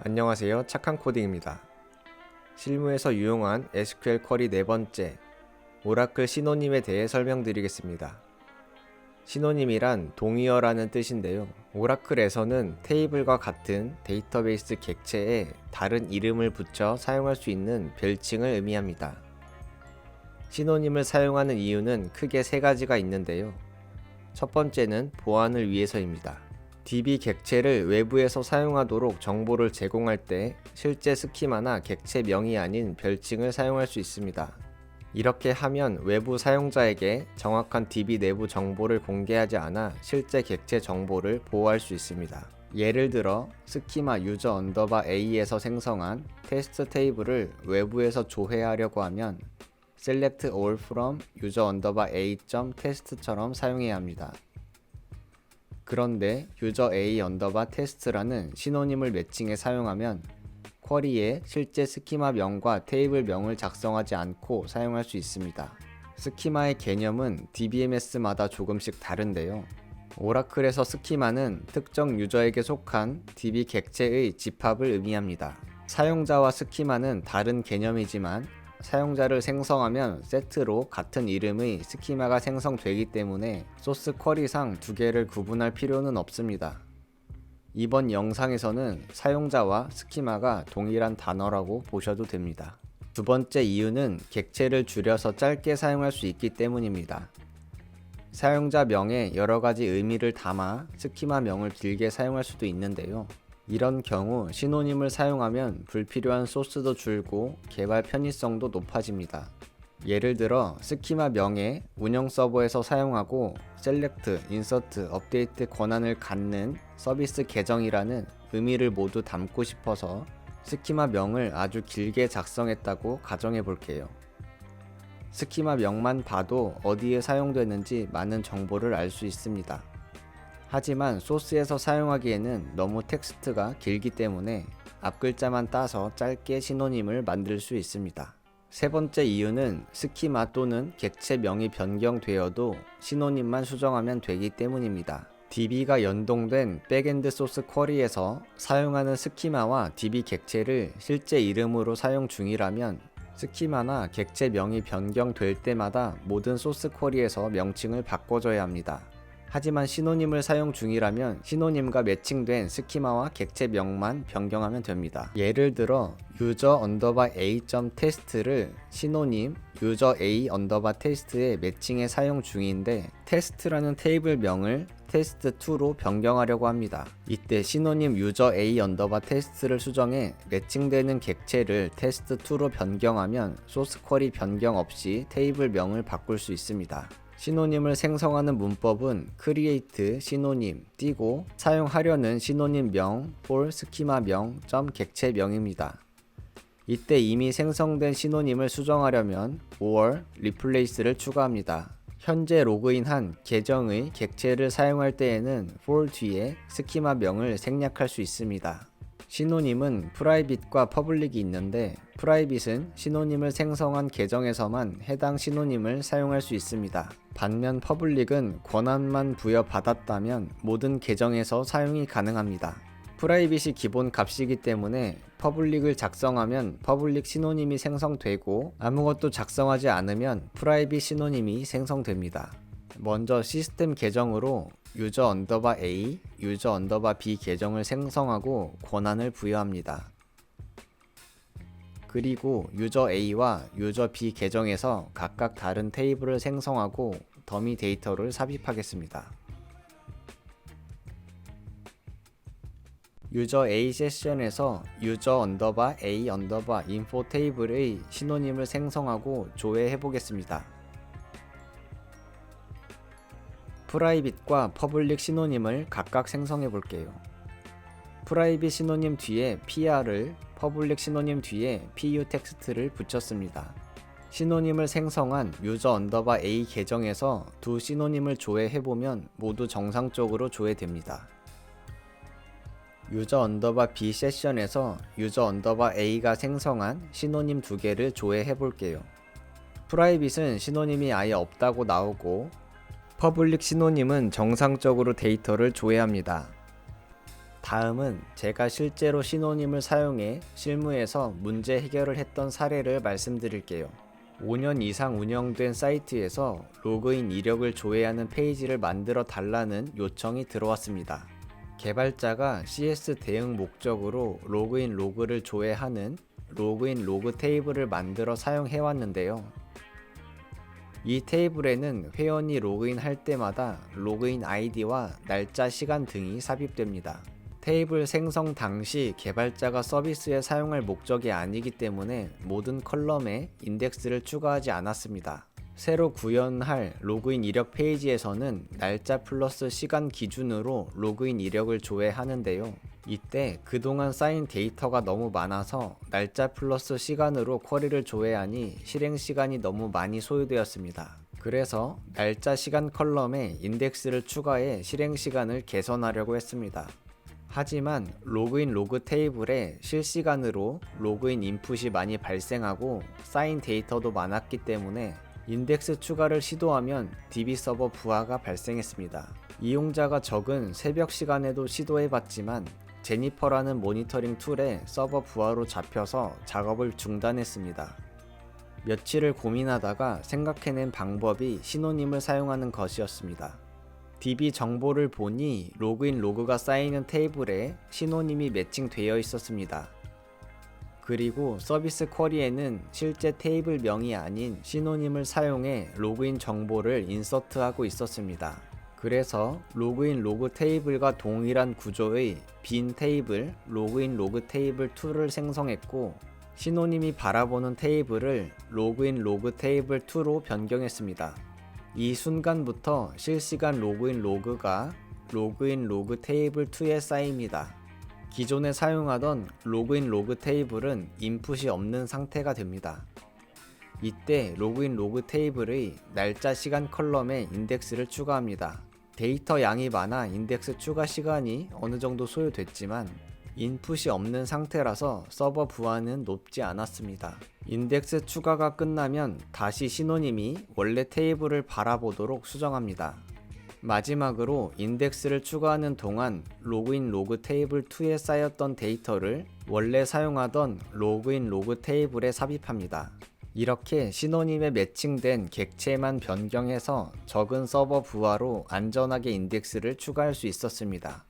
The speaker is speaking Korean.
안녕하세요. 착한 코딩입니다. 실무에서 유용한 SQL 쿼리 네 번째, 오라클 시노님에 대해 설명드리겠습니다. 시노님이란 동의어라는 뜻인데요. 오라클에서는 테이블과 같은 데이터베이스 객체에 다른 이름을 붙여 사용할 수 있는 별칭을 의미합니다. 시노님을 사용하는 이유는 크게 세 가지가 있는데요. 첫 번째는 보안을 위해서입니다. DB 객체를 외부에서 사용하도록 정보를 제공할 때 실제 스키마나 객체명이 아닌 별칭을 사용할 수 있습니다. 이렇게 하면 외부 사용자에게 정확한 DB 내부 정보를 공개하지 않아 실제 객체 정보를 보호할 수 있습니다. 예를 들어 스키마 유저 언더바 A에서 생성한 테스트 테이블을 외부에서 조회하려고 하면 select all from user underbar a.test처럼 사용해야 합니다. 그런데 user a 언더바 test라는 시노님을 매칭해 사용하면 쿼리에 실제 스키마 명과 테이블 명을 작성하지 않고 사용할 수 있습니다. 스키마의 개념은 DBMS마다 조금씩 다른데요. 오라클에서 스키마는 특정 유저에게 속한 DB 객체의 집합을 의미합니다. 사용자와 스키마는 다른 개념이지만 사용자를 생성하면 세트로 같은 이름의 스키마가 생성되기 때문에 소스 쿼리상 두 개를 구분할 필요는 없습니다. 이번 영상에서는 사용자와 스키마가 동일한 단어라고 보셔도 됩니다. 두 번째 이유는 객체를 줄여서 짧게 사용할 수 있기 때문입니다. 사용자 명에 여러 가지 의미를 담아 스키마 명을 길게 사용할 수도 있는데요. 이런 경우 시노님을 사용하면 불필요한 소스도 줄고 개발 편의성도 높아집니다. 예를 들어 스키마 명에 운영 서버에서 사용하고 셀렉트, 인서트, 업데이트 권한을 갖는 서비스 계정이라는 의미를 모두 담고 싶어서 스키마 명을 아주 길게 작성했다고 가정해 볼게요. 스키마 명만 봐도 어디에 사용되는지 많은 정보를 알 수 있습니다. 하지만 소스에서 사용하기에는 너무 텍스트가 길기 때문에 앞글자만 따서 짧게 시노님을 만들 수 있습니다. 세 번째 이유는 스키마 또는 객체명이 변경되어도 시노님만 수정하면 되기 때문입니다. DB가 연동된 백엔드 소스 쿼리에서 사용하는 스키마와 DB 객체를 실제 이름으로 사용 중이라면 스키마나 객체명이 변경될 때마다 모든 소스 쿼리에서 명칭을 바꿔줘야 합니다. 하지만 시노님을 사용 중이라면 시노님과 매칭된 스키마와 객체명만 변경하면 됩니다. 예를 들어 user underbar a.test를 시노님 user a underbar test에 매칭해 사용 중인데 test라는 테이블 명을 test2로 변경하려고 합니다. 이때 시노님 user a underbar test를 수정해 매칭되는 객체를 test2로 변경하면 소스 쿼리 변경 없이 테이블 명을 바꿀 수 있습니다. 시노님을 생성하는 문법은 create 시노님 띄고 사용하려는 시노님 명 for 스키마 명 객체 명입니다. 이때 이미 생성된 시노님을 수정하려면 or replace를 추가합니다. 현재 로그인한 계정의 객체를 사용할 때에는 for 뒤에 스키마 명을 생략할 수 있습니다. 시노님은 프라이빗과 퍼블릭이 있는데 프라이빗은 시노님을 생성한 계정에서만 해당 시노님을 사용할 수 있습니다. 반면 퍼블릭은 권한만 부여받았다면 모든 계정에서 사용이 가능합니다. 프라이빗이 기본 값이기 때문에 퍼블릭을 작성하면 퍼블릭 시노님이 생성되고 아무것도 작성하지 않으면 프라이빗 시노님이 생성됩니다. 먼저 시스템 계정으로 user underbar A, user underbar B 계정을 생성하고 권한을 부여합니다. 그리고 user A와 user B 계정에서 각각 다른 테이블을 생성하고 더미 데이터를 삽입하겠습니다. user A 세션에서 user underbar A underbar info 테이블의 시노님을 생성하고 조회해 보겠습니다. 프라이빗과 퍼블릭 시노님을 각각 생성해 볼게요. 프라이빗 시노님 뒤에 PR을, 퍼블릭 시노님 뒤에 PU 텍스트를 붙였습니다. 시노님을 생성한 user underbar A 계정에서 두 시노님을 조회해보면 모두 정상적으로 조회됩니다. user underbar B 세션에서 user underbar A가 생성한 시노님 두 개를 조회해볼게요. 프라이빗은 시노님이 아예 없다고 나오고 퍼블릭 시노님은 정상적으로 데이터를 조회합니다. 다음은 제가 실제로 시노님을 사용해 실무에서 문제 해결을 했던 사례를 말씀드릴게요. 5년 이상 운영된 사이트에서 로그인 이력을 조회하는 페이지를 만들어 달라는 요청이 들어왔습니다. 개발자가 CS 대응 목적으로 로그인 로그를 조회하는 로그인 로그 테이블을 만들어 사용해 왔는데요. 이 테이블에는 회원이 로그인할 때마다 로그인 아이디와 날짜, 시간 등이 삽입됩니다. 테이블 생성 당시 개발자가 서비스에 사용할 목적이 아니기 때문에 모든 컬럼에 인덱스를 추가하지 않았습니다. 새로 구현할 로그인 이력 페이지에서는 날짜 플러스 시간 기준으로 로그인 이력을 조회하는데요. 이때 그동안 쌓인 데이터가 너무 많아서 날짜 플러스 시간으로 쿼리를 조회하니 실행 시간이 너무 많이 소요되었습니다. 그래서 날짜 시간 컬럼에 인덱스를 추가해 실행 시간을 개선하려고 했습니다. 하지만 로그인 로그 테이블에 실시간으로 로그인 인풋이 많이 발생하고 쌓인 데이터도 많았기 때문에 인덱스 추가를 시도하면 DB 서버 부하가 발생했습니다. 이용자가 적은 새벽 시간에도 시도해봤지만 제니퍼라는 모니터링 툴에 서버 부하로 잡혀서 작업을 중단했습니다. 며칠을 고민하다가 생각해낸 방법이 시노님을 사용하는 것이었습니다. DB 정보를 보니 로그인 로그가 쌓이는 테이블에 시노님이 매칭되어 있었습니다. 그리고 서비스 쿼리에는 실제 테이블 명이 아닌 시노님을 사용해 로그인 정보를 인서트하고 있었습니다. 그래서 로그인 로그 테이블과 동일한 구조의 빈 테이블 로그인 로그 테이블 2를 생성했고 시노님이 바라보는 테이블을 로그인 로그 테이블 2로 변경했습니다. 이 순간부터 실시간 로그인 로그가 로그인 로그 테이블 2에 쌓입니다. 기존에 사용하던 로그인 로그 테이블은 인풋이 없는 상태가 됩니다. 이때 로그인 로그 테이블의 날짜 시간 컬럼에 인덱스를 추가합니다. 데이터 양이 많아 인덱스 추가 시간이 어느 정도 소요됐지만 인풋이 없는 상태라서 서버 부하는 높지 않았습니다. 인덱스 추가가 끝나면 다시 시노님이 원래 테이블을 바라보도록 수정합니다. 마지막으로 인덱스를 추가하는 동안 로그인 로그 테이블 2에 쌓였던 데이터를 원래 사용하던 로그인 로그 테이블에 삽입합니다. 이렇게 시노님에 매칭된 객체만 변경해서 적은 서버 부하로 안전하게 인덱스를 추가할 수 있었습니다.